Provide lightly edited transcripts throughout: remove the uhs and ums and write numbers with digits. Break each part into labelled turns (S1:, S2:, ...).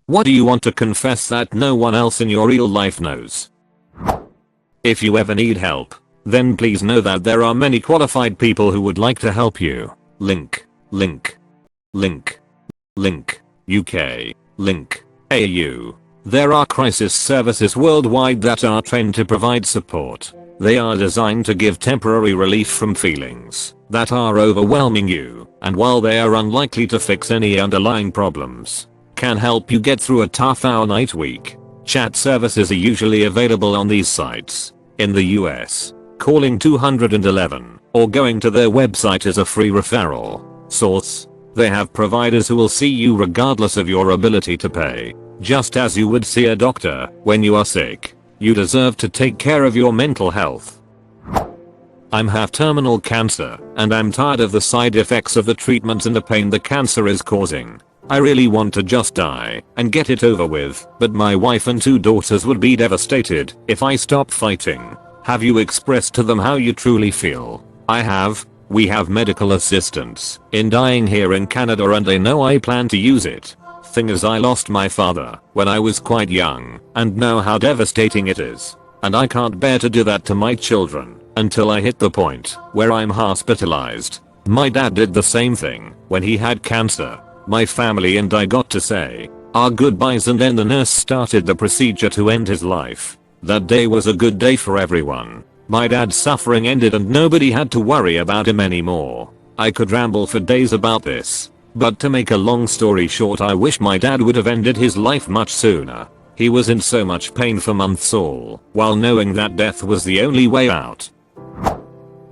S1: What do you want to confess that no one else in your real life knows? If you ever need help, then please know that there are many qualified people who would like to help you. Link. Link. Link. Link. UK. Link. AU. There are crisis services worldwide that are trained to provide support. They are designed to give temporary relief from feelings that are overwhelming you, and while they are unlikely to fix any underlying problems, can help you get through a tough hour-night week. Chat services are usually available on these sites. In the US, calling 211 or going to their website is a free referral. Source: they have providers who will see you regardless of your ability to pay. Just as you would see a doctor when you are sick, you deserve to take care of your mental health. I'm half terminal cancer, and I'm tired of the side effects of the treatments and the pain the cancer is causing. I really want to just die and get it over with, but my wife and 2 daughters would be devastated if I stop fighting. Have you expressed to them how you truly feel? I have. We have medical assistance in dying here in Canada, and they know I plan to use it. Thing is, I lost my father when I was quite young and know how devastating it is. And I can't bear to do that to my children until I hit the point where I'm hospitalized. My dad did the same thing when he had cancer. My family and I got to say our goodbyes, and then the nurse started the procedure to end his life. That day was a good day for everyone. My dad's suffering ended and nobody had to worry about him anymore. I could ramble for days about this, but to make a long story short, I wish my dad would have ended his life much sooner. He was in so much pain for months, all while knowing that death was the only way out.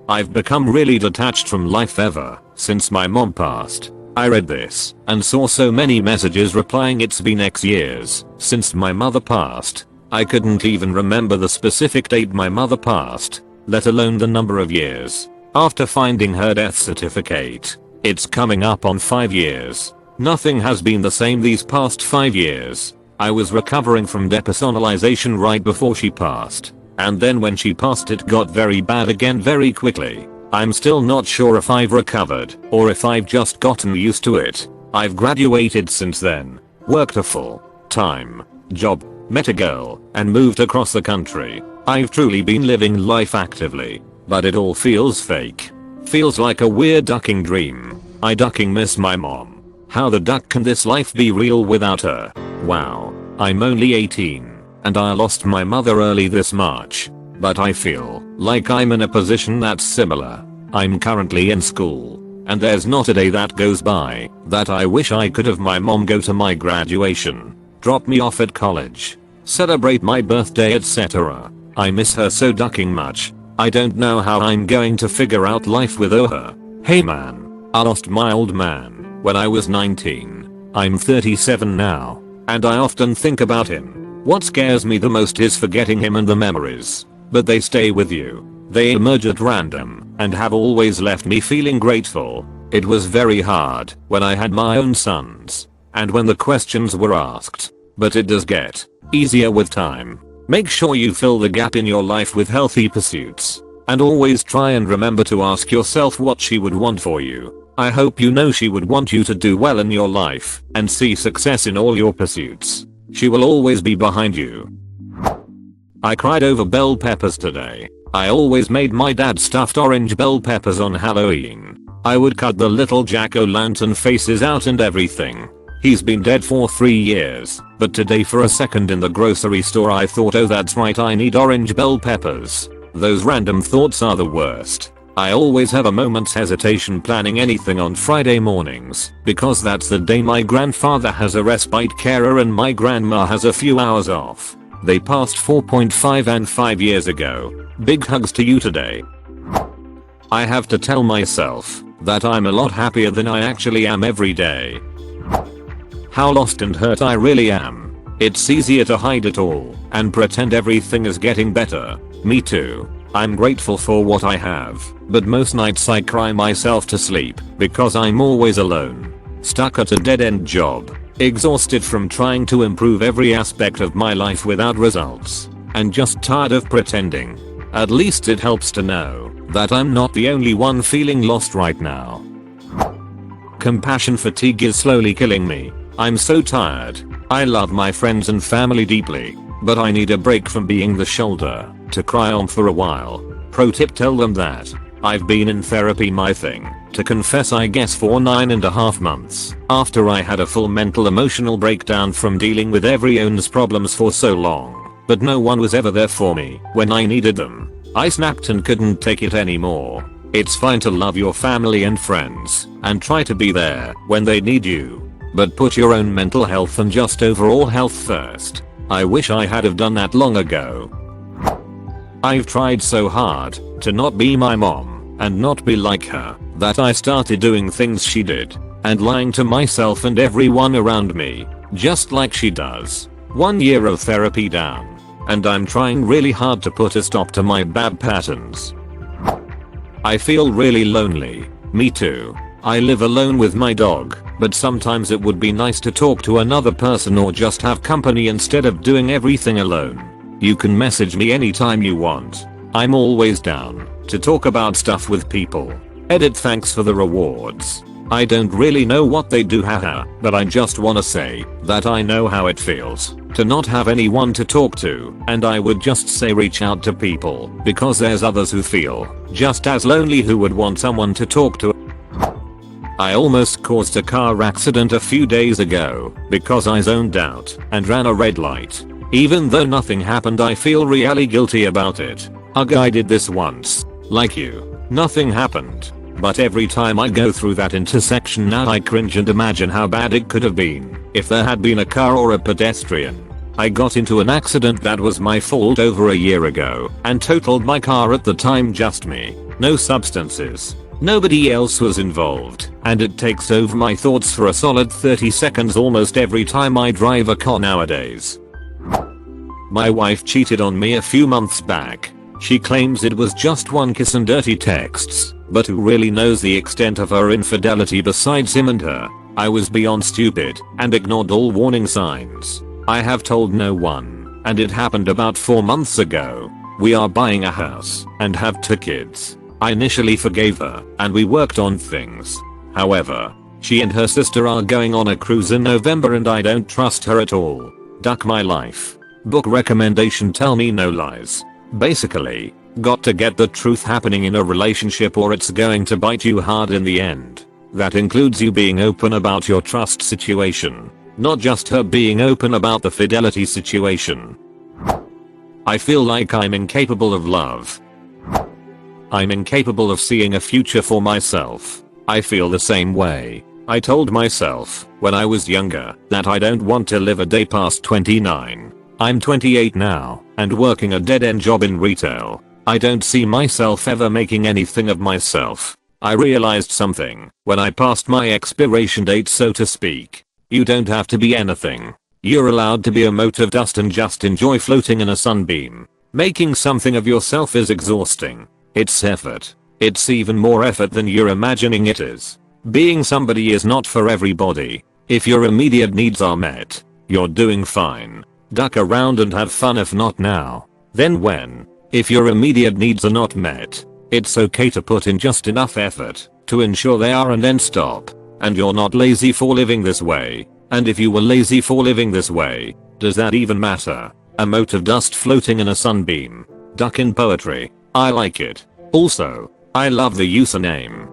S1: I've become really detached from life ever since my mom passed. I read this and saw so many messages replying it's been X years since my mother passed. I couldn't even remember the specific date my mother passed, let alone the number of years. After finding her death certificate, it's coming up on 5 years. Nothing has been the same these past 5 years. I was recovering from depersonalization right before she passed, and then when she passed it got very bad again very quickly. I'm still not sure if I've recovered or if I've just gotten used to it. I've graduated since then, worked a full-time job, met a girl, and moved across the country. I've truly been living life actively, but it all feels fake. Feels like a weird ducking dream. I ducking miss my mom. How the duck can this life be real without her? Wow. I'm only 18, and I lost my mother early this March. But I feel like I'm in a position that's similar. I'm currently in school, and there's not a day that goes by that I wish I could have my mom go to my graduation, drop me off at college, celebrate my birthday, etc. I miss her so ducking much. I don't know how I'm going to figure out life without her. Hey man, I lost my old man when I was 19. I'm 37 now, and I often think about him. What scares me the most is forgetting him and the memories. But they stay with you. They emerge at random and have always left me feeling grateful. It was very hard when I had my own sons and when the questions were asked, but it does get easier with time. Make sure you fill the gap in your life with healthy pursuits, and always try and remember to ask yourself what she would want for you. I hope you know she would want you to do well in your life and see success in all your pursuits. She will always be behind you. I cried over bell peppers today. I always made my dad stuffed orange bell peppers on Halloween. I would cut the little jack-o'-lantern faces out and everything. He's been dead for 3 years, but today for a second in the grocery store I thought, oh that's right, I need orange bell peppers. Those random thoughts are the worst. I always have a moment's hesitation planning anything on Friday mornings, because that's the day my grandfather has a respite carer and my grandma has a few hours off. They passed 4.5 and 5 years ago. Big hugs to you today. I have to tell myself that I'm a lot happier than I actually am every day. How lost and hurt I really am. It's easier to hide it all and pretend everything is getting better. Me too. I'm grateful for what I have, but most nights I cry myself to sleep because I'm always alone. Stuck at a dead-end job. Exhausted from trying to improve every aspect of my life without results, and just tired of pretending. At least it helps to know that I'm not the only one feeling lost right now. Compassion fatigue is slowly killing me. I'm so tired. I love my friends and family deeply, but I need a break from being the shoulder to cry on for a while. Pro tip: tell them that. I've been in therapy, my thing, to confess, I guess for 9.5 months after I had a full mental emotional breakdown from dealing with everyone's problems for so long, but no one was ever there for me when I needed them. I snapped and couldn't take it anymore. It's fine to love your family and friends and try to be there when they need you, but put your own mental health and just overall health first. I wish I had have done that long ago. I've tried so hard to not be my mom and not be like her that I started doing things she did and lying to myself and everyone around me, just like she does. 1 year of therapy down, and I'm trying really hard to put a stop to my bad patterns. I feel really lonely. Me too. I live alone with my dog, but sometimes it would be nice to talk to another person or just have company instead of doing everything alone. You can message me anytime you want. I'm always down to talk about stuff with people. Edit: thanks for the rewards. I don't really know what they do, haha, but I just wanna say that I know how it feels to not have anyone to talk to, and I would just say reach out to people because there's others who feel just as lonely who would want someone to talk to. I almost caused a car accident a few days ago because I zoned out and ran a red light. Even though nothing happened, I feel really guilty about it. Ugh, I did this once. Like you. Nothing happened. But every time I go through that intersection now I cringe and imagine how bad it could have been if there had been a car or a pedestrian. I got into an accident that was my fault over a year ago and totaled my car at the time, just me. No substances. Nobody else was involved, and it takes over my thoughts for a solid 30 seconds almost every time I drive a car nowadays. My wife cheated on me a few months back. She claims it was just one kiss and dirty texts, but who really knows the extent of her infidelity besides him and her? I was beyond stupid and ignored all warning signs. I have told no one, and it happened about 4 months ago. We are buying a house and have 2 kids. I initially forgave her and we worked on things. However, she and her sister are going on a cruise in November and I don't trust her at all. Duck my life. Book recommendation: tell me no lies. Basically, got to get the truth happening in a relationship or it's going to bite you hard in the end. That includes you being open about your trust situation, not just her being open about the fidelity situation. I feel like I'm incapable of love. I'm incapable of seeing a future for myself. I feel the same way. I told myself when I was younger that I don't want to live a day past 29. I'm 28 now and working a dead-end job in retail. I don't see myself ever making anything of myself. I realized something when I passed my expiration date, so to speak. You don't have to be anything. You're allowed to be a mote of dust and just enjoy floating in a sunbeam. Making something of yourself is exhausting. It's effort. It's even more effort than you're imagining it is. Being somebody is not for everybody. If your immediate needs are met, you're doing fine. Duck around and have fun, if not now, then when. If your immediate needs are not met, it's okay to put in just enough effort to ensure they are and then stop. And you're not lazy for living this way. And if you were lazy for living this way, does that even matter? A mote of dust floating in a sunbeam. Duck in poetry. I like it. Also, I love the username.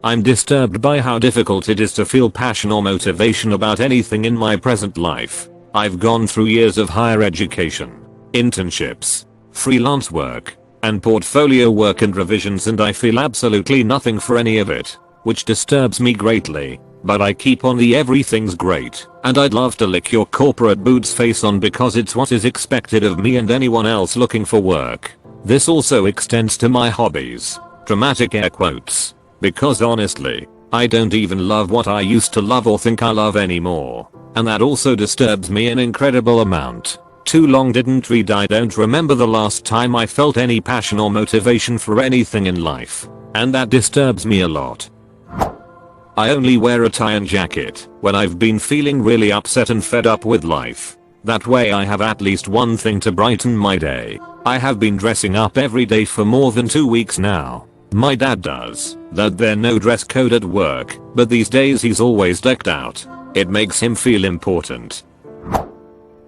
S1: I'm disturbed by how difficult it is to feel passion or motivation about anything in my present life. I've gone through years of higher education, internships, freelance work, and portfolio work and revisions, and I feel absolutely nothing for any of it, which disturbs me greatly. But I keep on the everything's great, and I'd love to lick your corporate boots face on because it's what is expected of me and anyone else looking for work. This also extends to my hobbies. Dramatic air quotes. Because honestly, I don't even love what I used to love or think I love anymore. And that also disturbs me an incredible amount. Too long didn't read. I don't remember the last time I felt any passion or motivation for anything in life. And that disturbs me a lot. I only wear a tie and jacket when I've been feeling really upset and fed up with life. That way I have at least one thing to brighten my day. I have been dressing up every day for more than 2 weeks now. My dad does that. There's no dress code at work, but these days he's always decked out. It makes him feel important.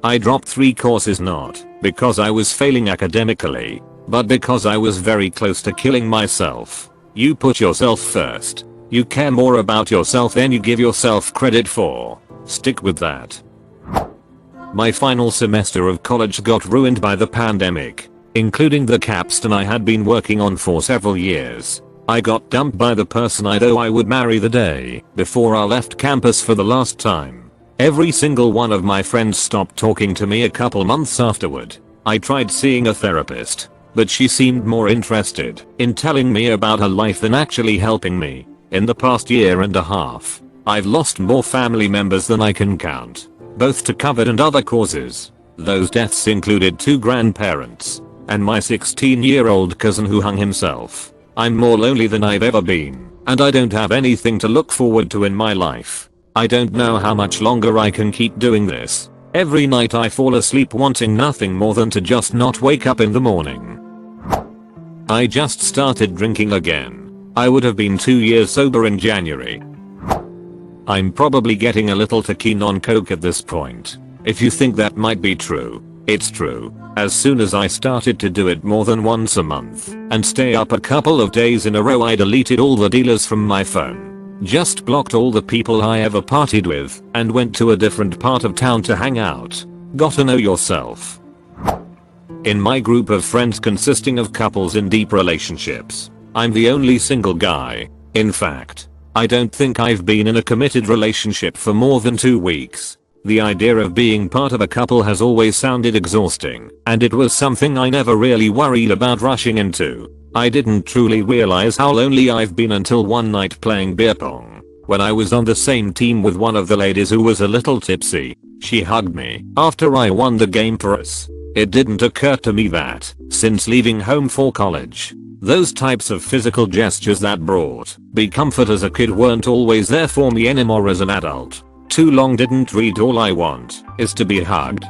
S1: I dropped 3 courses not because I was failing academically, but because I was very close to killing myself. You put yourself first. You care more about yourself than you give yourself credit for. Stick with that. My final semester of college got ruined by the pandemic, including the capstone I had been working on for several years. I got dumped by the person I thought I would marry the day before I left campus for the last time. Every single one of my friends stopped talking to me a couple months afterward. I tried seeing a therapist, but she seemed more interested in telling me about her life than actually helping me. In the past year and a half, I've lost more family members than I can count, both to COVID and other causes. Those deaths included 2 grandparents and my 16-year-old cousin who hung himself. I'm more lonely than I've ever been, and I don't have anything to look forward to in my life. I don't know how much longer I can keep doing this. Every night I fall asleep wanting nothing more than to just not wake up in the morning. I just started drinking again. I would have been 2 years sober in January. I'm probably getting a little too keen on coke at this point. If you think that might be true, it's true. As soon as I started to do it more than once a month and stay up a couple of days in a row, I deleted all the dealers from my phone. Just blocked all the people I ever partied with and went to a different part of town to hang out. Got to know yourself. In my group of friends consisting of couples in deep relationships, I'm the only single guy. In fact, I don't think I've been in a committed relationship for more than 2 weeks. The idea of being part of a couple has always sounded exhausting, and it was something I never really worried about rushing into. I didn't truly realize how lonely I've been until one night playing beer pong, when I was on the same team with one of the ladies who was a little tipsy. She hugged me after I won the game for us. It didn't occur to me that, since leaving home for college, those types of physical gestures that brought me comfort as a kid weren't always there for me anymore as an adult. Too long didn't read All I Want Is to Be Hugged.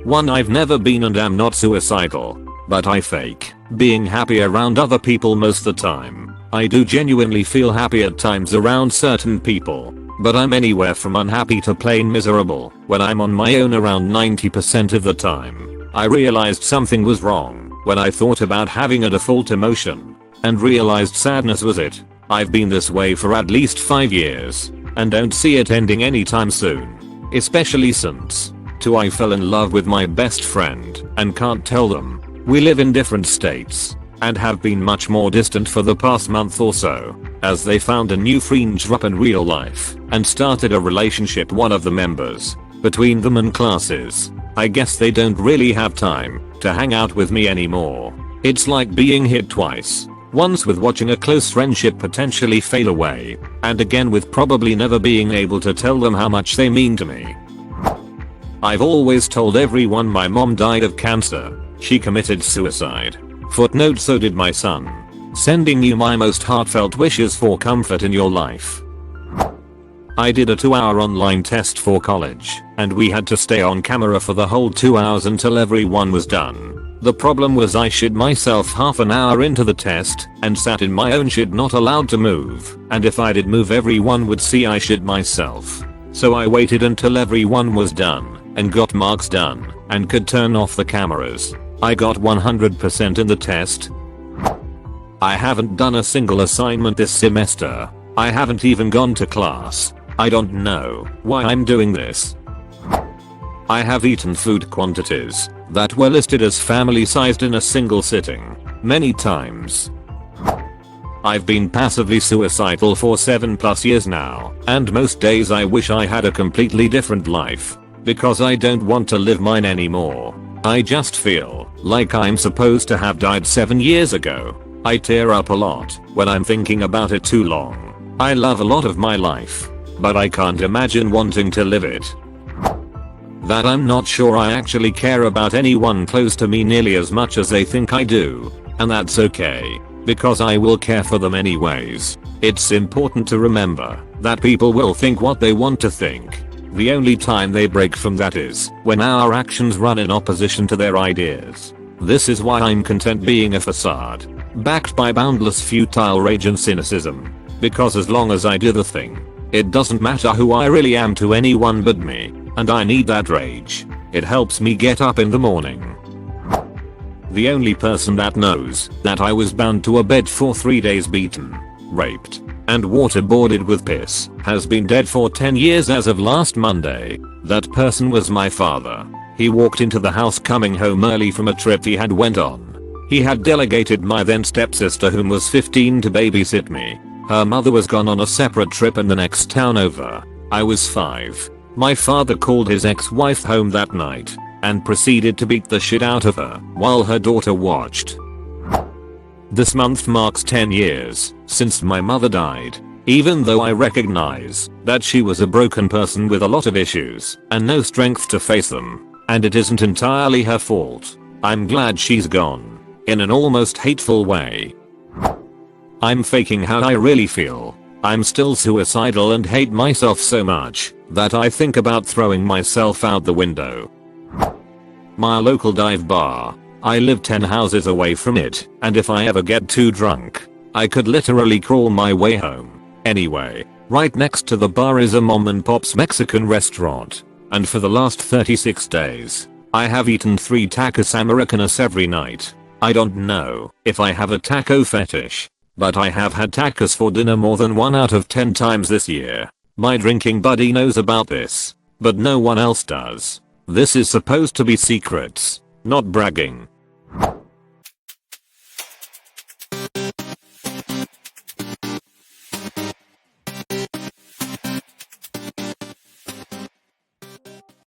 S1: 1. I've never been and am not suicidal, but I fake being happy around other people most of the time. I do genuinely feel happy at times around certain people, but I'm anywhere from unhappy to plain miserable when I'm on my own around 90% of the time. I realized something was wrong when I thought about having a default emotion and realized sadness was it. I've been this way for at least 5 years and don't see it ending anytime soon, especially since 2. I fell in love with my best friend and can't tell them. We live in different states and have been much more distant for the past month or so, as they found a new fringe group in real life and started a relationship one of the members between them and classes. I guess they don't really have time to hang out with me anymore. It's like being hit twice. Once with watching a close friendship potentially fade away, and again with probably never being able to tell them how much they mean to me. I've always told everyone my mom died of cancer. She committed suicide. Footnote: so did my son. Sending you my most heartfelt wishes for comfort in your life. I did a 2-hour online test for college, and we had to stay on camera for the whole 2 hours until everyone was done. The problem was I shit myself half an hour into the test and sat in my own shit not allowed to move, and if I did move everyone would see I shit myself. So I waited until everyone was done and got marks done and could turn off the cameras. I got 100% in the test. I haven't done a single assignment this semester. I haven't even gone to class. I don't know why I'm doing this. I have eaten food quantities that were listed as family sized in a single sitting many times. I've been passively suicidal for 7+ years now, and most days I wish I had a completely different life, because I don't want to live mine anymore. I just feel like I'm supposed to have died 7 years ago. I tear up a lot when I'm thinking about it too long. I love a lot of my life, but I can't imagine wanting to live it. That I'm not sure I actually care about anyone close to me nearly as much as they think I do, and that's okay, because I will care for them anyways. It's important to remember that people will think what they want to think. The only time they break from that is when our actions run in opposition to their ideas. This is why I'm content being a facade, backed by boundless futile rage and cynicism, because as long as I do the thing It doesn't matter who I really am to anyone but me, and I need that rage. It helps me get up in the morning. The only person that knows that I was bound to a bed for 3 days beaten, raped, and waterboarded with piss has been dead for 10 years as of last Monday. That person was my father. He walked into the house coming home early from a trip he had went on. He had delegated my then stepsister, whom was 15, to babysit me. Her mother was gone on a separate trip in the next town over. I was 5. My father called his ex-wife home that night and proceeded to beat the shit out of her while her daughter watched. This month marks 10 years since my mother died. Even though I recognize that she was a broken person with a lot of issues and no strength to face them, and it isn't entirely her fault, I'm glad she's gone, in an almost hateful way. I'm faking how I really feel. I'm still suicidal and hate myself so much that I think about throwing myself out the window. My local dive bar. I live 10 houses away from it, and if I ever get too drunk, I could literally crawl my way home. Anyway, right next to the bar is a mom and pop's Mexican restaurant, and for the last 36 days, I have eaten 3 tacos Americanas every night. I don't know if I have a taco fetish, but I have had tacos for dinner more than 1 out of 10 times this year. My drinking buddy knows about this, but no one else does. This is supposed to be secrets, not bragging.